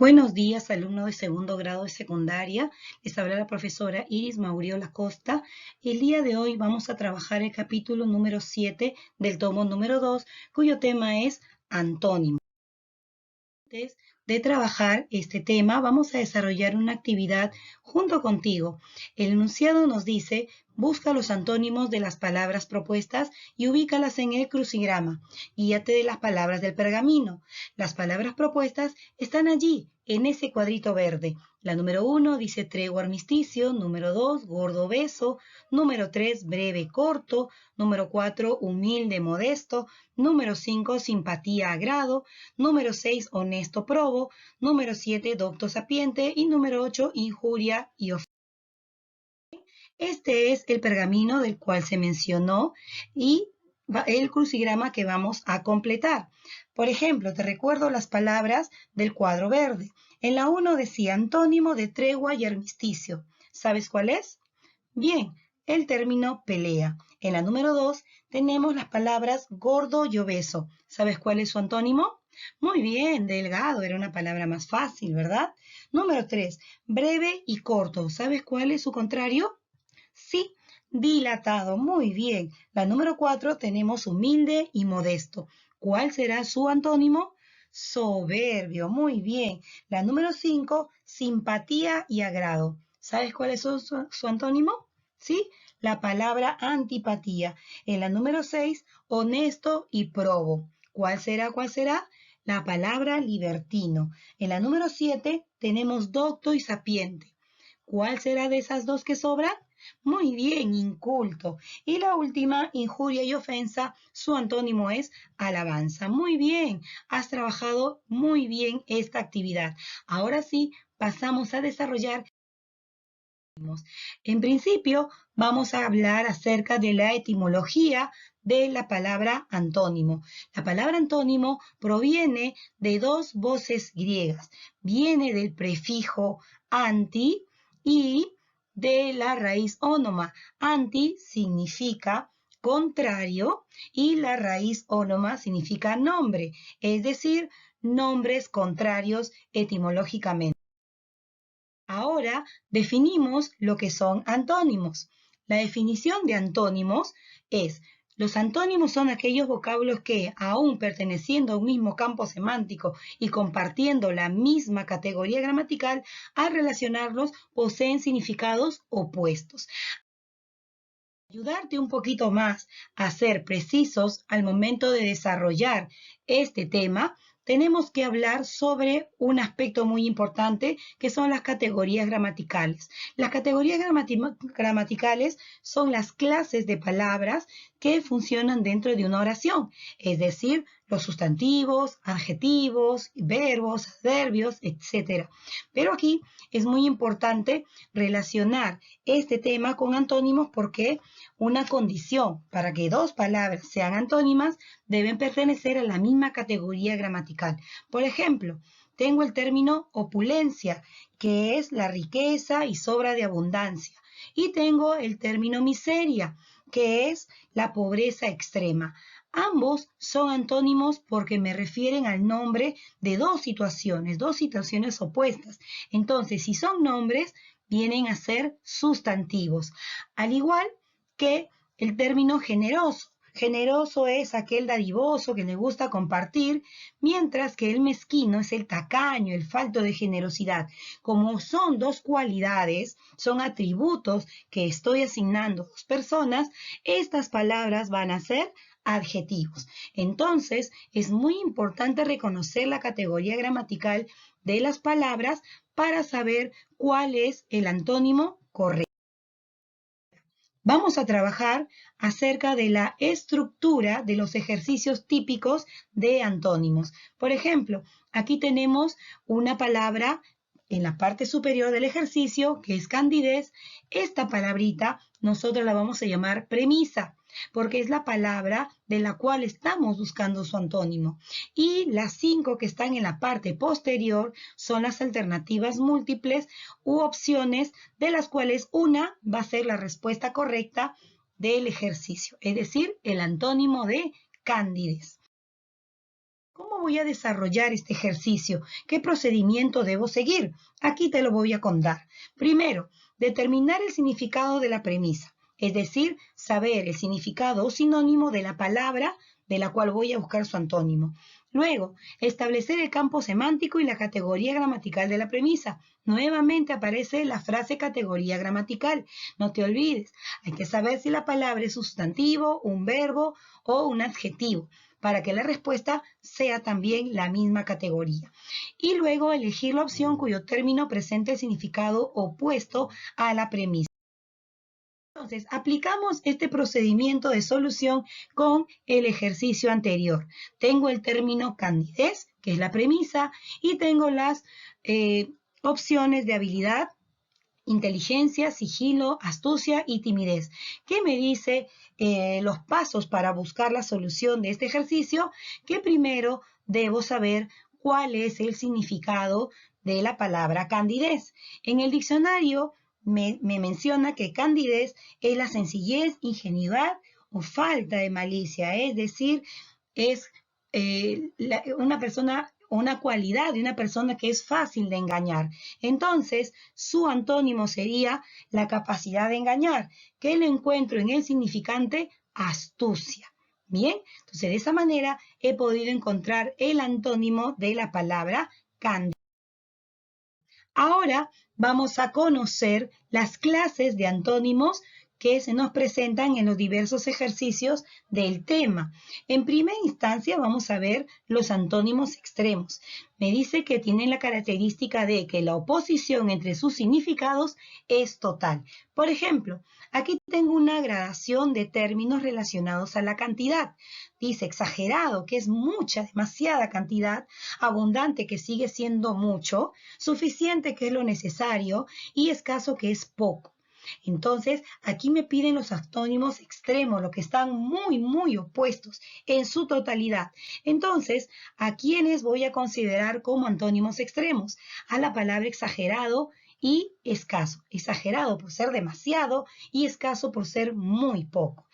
Buenos días, alumnos de segundo grado de secundaria. Les habla la profesora Iris Mauriola Costa. El día de hoy vamos a trabajar el capítulo número 7 del tomo número 2, cuyo tema es antónimos. Antes de trabajar este tema, vamos a desarrollar una actividad junto contigo. El enunciado nos dice: busca los antónimos de las palabras propuestas y ubícalas en el crucigrama. Guíate de las palabras del pergamino. Las palabras propuestas están allí, en ese cuadrito verde. La número 1 dice tregua, armisticio. Número 2, gordo, obeso. Número 3, breve, corto. Número 4, humilde, modesto. Número 5, simpatía, agrado. Número 6, honesto, probo. Número 7, docto, sapiente. Y número 8, injuria y ofensa. Este es el pergamino del cual se mencionó y el crucigrama que vamos a completar. Por ejemplo, te recuerdo las palabras del cuadro verde. En la 1 decía antónimo de tregua y armisticio. ¿Sabes cuál es? Bien, el término pelea. En la número 2 tenemos las palabras gordo y obeso. ¿Sabes cuál es su antónimo? Muy bien, delgado, era una palabra más fácil, ¿verdad? Número 3, breve y corto. ¿Sabes cuál es su contrario? Sí, dilatado, muy bien. La número 4 tenemos humilde y modesto. ¿Cuál será su antónimo? Soberbio, muy bien. La número 5, simpatía y agrado. ¿Sabes cuál es su antónimo? Sí, la palabra antipatía. En la número 6, honesto y probo. ¿Cuál será? ¿Cuál será? La palabra libertino. En la número 7 tenemos docto y sapiente. ¿Cuál será de esas dos que sobran? Muy bien, inculto. Y la última, injuria y ofensa, su antónimo es alabanza. Muy bien, has trabajado muy bien esta actividad. Ahora sí, pasamos a desarrollar. En principio, vamos a hablar acerca de la etimología de la palabra antónimo. La palabra antónimo proviene de dos voces griegas. Viene del prefijo anti y de la raíz ónoma. Anti significa contrario y la raíz ónoma significa nombre, es decir, nombres contrarios etimológicamente. Ahora definimos lo que son antónimos. La definición de antónimos es: los antónimos son aquellos vocablos que, aun perteneciendo a un mismo campo semántico y compartiendo la misma categoría gramatical, al relacionarlos poseen significados opuestos. Ayudarte un poquito más a ser precisos al momento de desarrollar este tema, tenemos que hablar sobre un aspecto muy importante que son las categorías gramaticales. Las categorías gramaticales son las clases de palabras que funcionan dentro de una oración, es decir, los sustantivos, adjetivos, verbos, adverbios, etc. Pero aquí es muy importante relacionar este tema con antónimos porque una condición para que dos palabras sean antónimas deben pertenecer a la misma categoría gramatical. Por ejemplo, tengo el término opulencia, que es la riqueza y sobra de abundancia. Y tengo el término miseria, que es la pobreza extrema. Ambos son antónimos porque me refieren al nombre de dos situaciones opuestas. Entonces, si son nombres, vienen a ser sustantivos. Al igual que el término generoso. Generoso es aquel dadivoso que le gusta compartir, mientras que el mezquino es el tacaño, el falto de generosidad. Como son dos cualidades, son atributos que estoy asignando a dos personas, estas palabras van a ser adjetivos. Entonces, es muy importante reconocer la categoría gramatical de las palabras para saber cuál es el antónimo correcto. Vamos a trabajar acerca de la estructura de los ejercicios típicos de antónimos. Por ejemplo, aquí tenemos una palabra en la parte superior del ejercicio que es candidez. Esta palabrita nosotros la vamos a llamar premisa, porque es la palabra de la cual estamos buscando su antónimo. Y las 5 que están en la parte posterior son las alternativas múltiples u opciones, de las cuales una va a ser la respuesta correcta del ejercicio, es decir, el antónimo de candidez. ¿Cómo voy a desarrollar este ejercicio? ¿Qué procedimiento debo seguir? Aquí te lo voy a contar. Primero, determinar el significado de la premisa, es decir, saber el significado o sinónimo de la palabra de la cual voy a buscar su antónimo. Luego, establecer el campo semántico y la categoría gramatical de la premisa. Nuevamente aparece la frase categoría gramatical. No te olvides, hay que saber si la palabra es sustantivo, un verbo o un adjetivo, para que la respuesta sea también la misma categoría. Y luego elegir la opción cuyo término presente el significado opuesto a la premisa. Entonces, aplicamos este procedimiento de solución con el ejercicio anterior. Tengo el término candidez, que es la premisa, y tengo las opciones de habilidad, inteligencia, sigilo, astucia y timidez. ¿Qué me dice los pasos para buscar la solución de este ejercicio? Que primero debo saber cuál es el significado de la palabra candidez. En el diccionario me menciona que candidez es la sencillez, ingenuidad o falta de malicia, es decir, es una persona, una cualidad de una persona que es fácil de engañar. Entonces, su antónimo sería la capacidad de engañar, que lo encuentro en el significante astucia. Bien, entonces de esa manera he podido encontrar el antónimo de la palabra candidez. Ahora vamos a conocer las clases de antónimos que se nos presentan en los diversos ejercicios del tema. En primera instancia vamos a ver los antónimos extremos. Me dice que tienen la característica de que la oposición entre sus significados es total. Por ejemplo, aquí tengo una gradación de términos relacionados a la cantidad. Dice exagerado, que es mucha, demasiada cantidad, abundante, que sigue siendo mucho, suficiente, que es lo necesario, y escaso, que es poco. Entonces, aquí me piden los antónimos extremos, los que están muy, muy opuestos en su totalidad. Entonces, ¿a quiénes voy a considerar como antónimos extremos? A la palabra exagerado y escaso. Exagerado por ser demasiado y escaso por ser muy poco.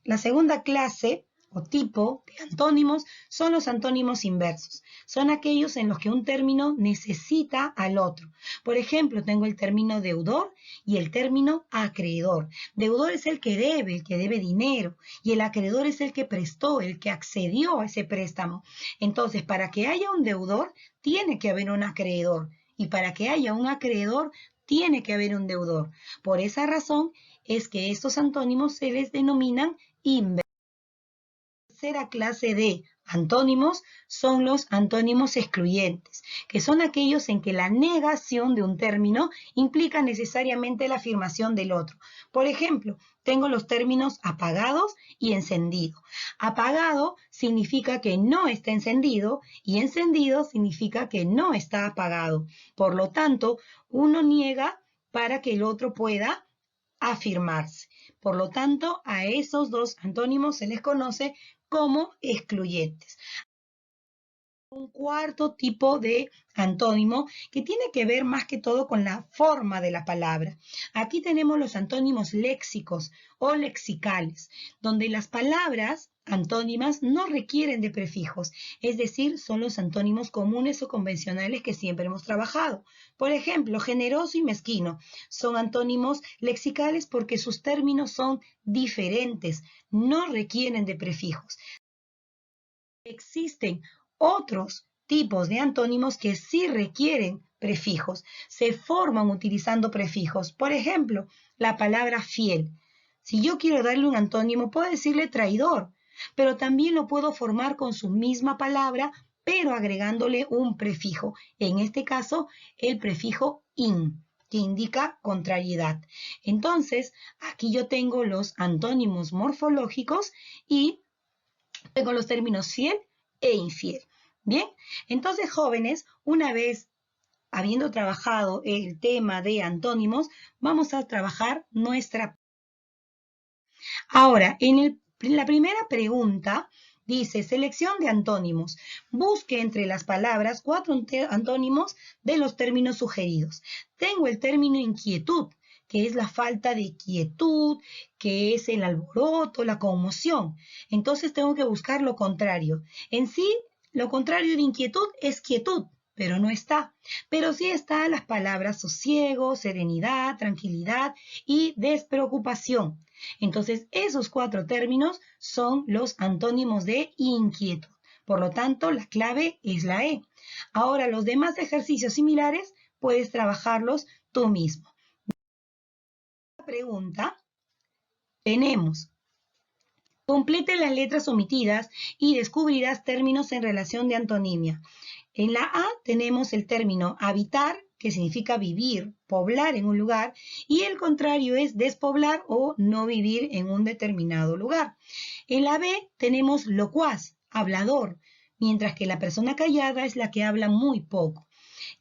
La segunda clase o tipo de antónimos son los antónimos inversos. Son aquellos en los que un término necesita al otro. Por ejemplo, tengo el término deudor y el término acreedor. Deudor es el que debe dinero, y el acreedor es el que prestó, el que accedió a ese préstamo. Entonces, para que haya un deudor, tiene que haber un acreedor. Y para que haya un acreedor, tiene que haber un deudor. Por esa razón es que estos antónimos se les denominan inversos. La tercera clase de antónimos son los antónimos excluyentes, que son aquellos en que la negación de un término implica necesariamente la afirmación del otro. Por ejemplo, tengo los términos apagados y encendido. Apagado significa que no está encendido y encendido significa que no está apagado. Por lo tanto, uno niega para que el otro pueda afirmarse. Por lo tanto, a esos dos antónimos se les conoce como excluyentes. Un cuarto tipo de antónimo que tiene que ver más que todo con la forma de la palabra. Aquí tenemos los antónimos léxicos o lexicales, donde las palabras antónimas no requieren de prefijos, es decir, son los antónimos comunes o convencionales que siempre hemos trabajado. Por ejemplo, generoso y mezquino son antónimos lexicales porque sus términos son diferentes, no requieren de prefijos. Existen otros tipos de antónimos que sí requieren prefijos, se forman utilizando prefijos. Por ejemplo, la palabra fiel. Si yo quiero darle un antónimo, puedo decirle traidor, pero también lo puedo formar con su misma palabra, pero agregándole un prefijo. En este caso, el prefijo in, que indica contrariedad. Entonces, aquí yo tengo los antónimos morfológicos y tengo los términos fiel e infiel. Bien, entonces jóvenes, una vez habiendo trabajado el tema de antónimos, vamos a trabajar nuestra. Ahora, en la primera pregunta dice, selección de antónimos. Busque entre las palabras 4 antónimos de los términos sugeridos. Tengo el término inquietud, que es la falta de quietud, que es el alboroto, la conmoción. Entonces tengo que buscar lo contrario. En sí, lo contrario de inquietud es quietud, pero no está. Pero sí están las palabras sosiego, serenidad, tranquilidad y despreocupación. Entonces, esos 4 términos son los antónimos de inquietud. Por lo tanto, la clave es la E. Ahora, los demás ejercicios similares puedes trabajarlos tú mismo. Pregunta, tenemos: complete las letras omitidas y descubrirás términos en relación de antonimia. En la A tenemos el término habitar, que significa vivir, poblar en un lugar, y el contrario es despoblar o no vivir en un determinado lugar. En la B tenemos locuaz, hablador, mientras que la persona callada es la que habla muy poco.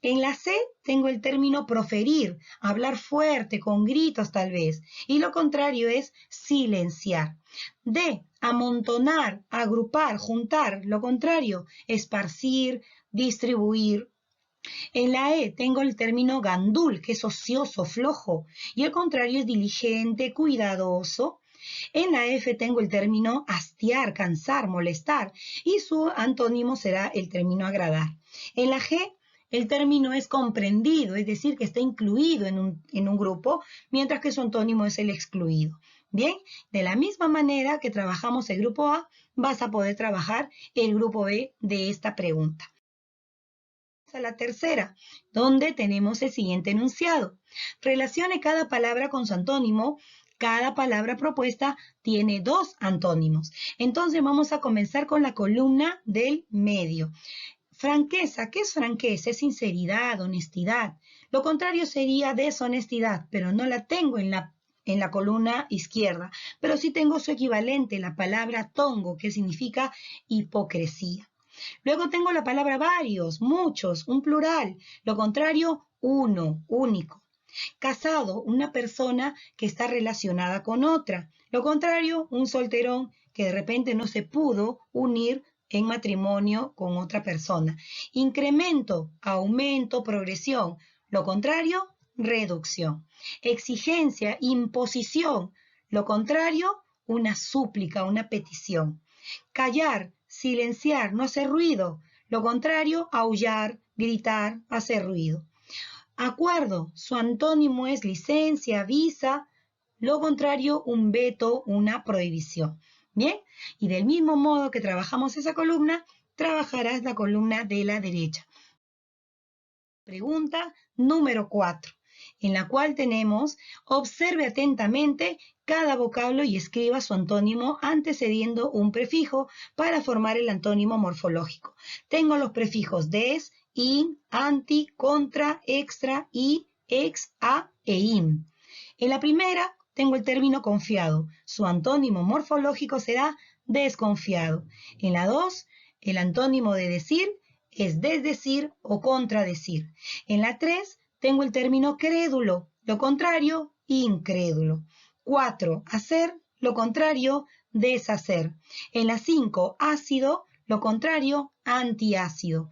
En la C tengo el término proferir, hablar fuerte, con gritos tal vez, y lo contrario es silenciar. D, amontonar, agrupar, juntar, lo contrario, esparcir, distribuir. En la E tengo el término gandul, que es ocioso, flojo, y el contrario es diligente, cuidadoso. En la F tengo el término hastiar, cansar, molestar, y su antónimo será el término agradar. En la G el término es comprendido, es decir, que está incluido en un grupo, mientras que su antónimo es el excluido. Bien, de la misma manera que trabajamos el grupo A, vas a poder trabajar el grupo B de esta pregunta. A la tercera, donde tenemos el siguiente enunciado. Relacione cada palabra con su antónimo. Cada palabra propuesta tiene 2 antónimos. Entonces vamos a comenzar con la columna del medio. Franqueza, ¿qué es franqueza? Es sinceridad, honestidad. Lo contrario sería deshonestidad, pero no la tengo en la columna izquierda, pero sí tengo su equivalente, la palabra tongo, que significa hipocresía. Luego tengo la palabra varios, muchos, un plural. Lo contrario, uno, único. Casado, una persona que está relacionada con otra. Lo contrario, un solterón que de repente no se pudo unir en matrimonio con otra persona. Incremento, aumento, progresión. Lo contrario, reducción. Exigencia, imposición. Lo contrario, una súplica, una petición. Callar, silenciar, no hacer ruido. Lo contrario, aullar, gritar, hacer ruido. Acuerdo, su antónimo es licencia, visa. Lo contrario, un veto, una prohibición. Bien, y del mismo modo que trabajamos esa columna, trabajarás la columna de la derecha. Pregunta número 4, en la cual tenemos: observe atentamente cada vocablo y escriba su antónimo antecediendo un prefijo para formar el antónimo morfológico. Tengo los prefijos des, in, anti, contra, extra, y, ex, a e in. En la primera tengo el término confiado. Su antónimo morfológico será desconfiado. En la 2, el antónimo de decir es desdecir o contradecir. En la 3 tengo el término crédulo, lo contrario, incrédulo. 4, hacer, lo contrario, deshacer. En la 5, ácido, lo contrario, antiácido.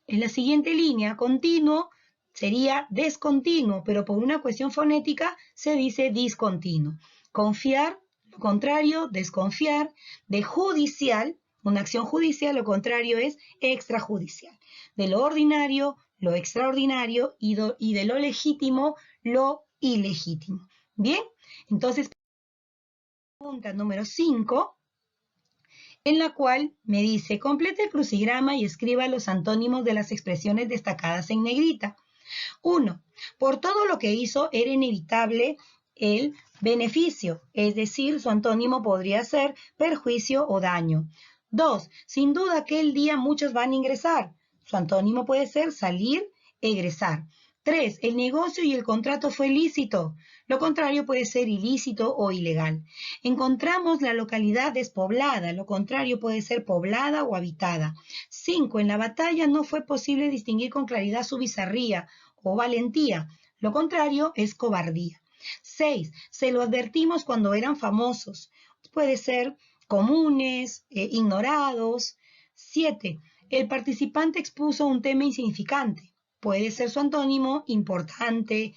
En la siguiente línea, continuo, sería descontinuo, pero por una cuestión fonética se dice discontinuo. Confiar, lo contrario, desconfiar. De judicial, una acción judicial, lo contrario es extrajudicial. De lo ordinario, lo extraordinario, y de lo legítimo, lo ilegítimo. Bien, entonces, pregunta número 5, en la cual me dice: complete el crucigrama y escriba los antónimos de las expresiones destacadas en negrita. 1. Por todo lo que hizo era inevitable el beneficio, es decir, su antónimo podría ser perjuicio o daño. 2. Sin duda aquel día muchos van a ingresar. Su antónimo puede ser salir, egresar. 3. El negocio y el contrato fue lícito. Lo contrario puede ser ilícito o ilegal. Encontramos la localidad despoblada. Lo contrario puede ser poblada o habitada. 5. En la batalla no fue posible distinguir con claridad su bizarría o valentía. Lo contrario es cobardía. 6. Se lo advertimos cuando eran famosos. Puede ser comunes, ignorados. 7. El participante expuso un tema insignificante. puede ser su antónimo importante,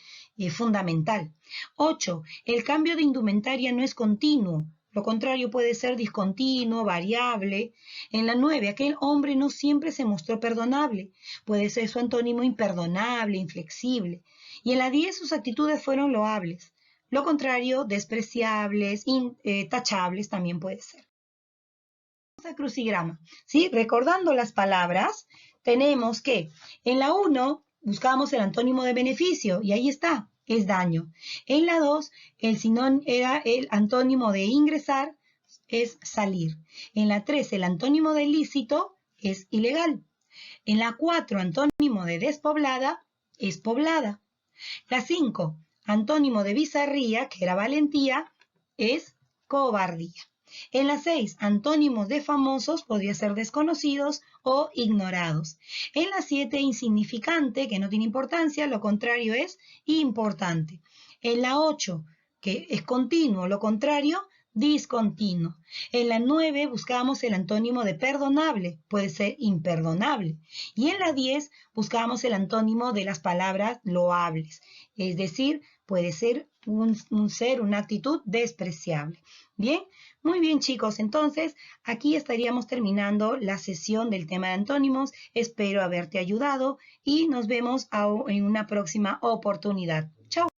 fundamental. 8. El cambio de indumentaria no es continuo. Lo contrario puede ser discontinuo, variable. En la 9, aquel hombre no siempre se mostró perdonable. Puede ser su antónimo imperdonable, inflexible. Y en la 10, sus actitudes fueron loables. Lo contrario, despreciables, tachables también puede ser. Vamos a crucigrama, ¿sí? Recordando las palabras, tenemos que en la 1 buscamos el antónimo de beneficio y ahí está, es daño. En la 2, el sinónimo era el antónimo de ingresar, es salir. En la 3, el antónimo de ilícito es ilegal. En la 4, antónimo de despoblada es poblada. La 5, antónimo de bizarría, que era valentía, es cobardía. En la 6, antónimos de famosos podría ser desconocidos o ignorados. En la 7, insignificante, que no tiene importancia, lo contrario es importante. En la 8, que es continuo, lo contrario, discontinuo. En la 9 buscamos el antónimo de perdonable, puede ser imperdonable. Y en la 10 buscamos el antónimo de las palabras loables, es decir, puede ser un ser, una actitud despreciable. Bien, muy bien chicos, entonces aquí estaríamos terminando la sesión del tema de antónimos. Espero haberte ayudado y nos vemos en una próxima oportunidad. Chao.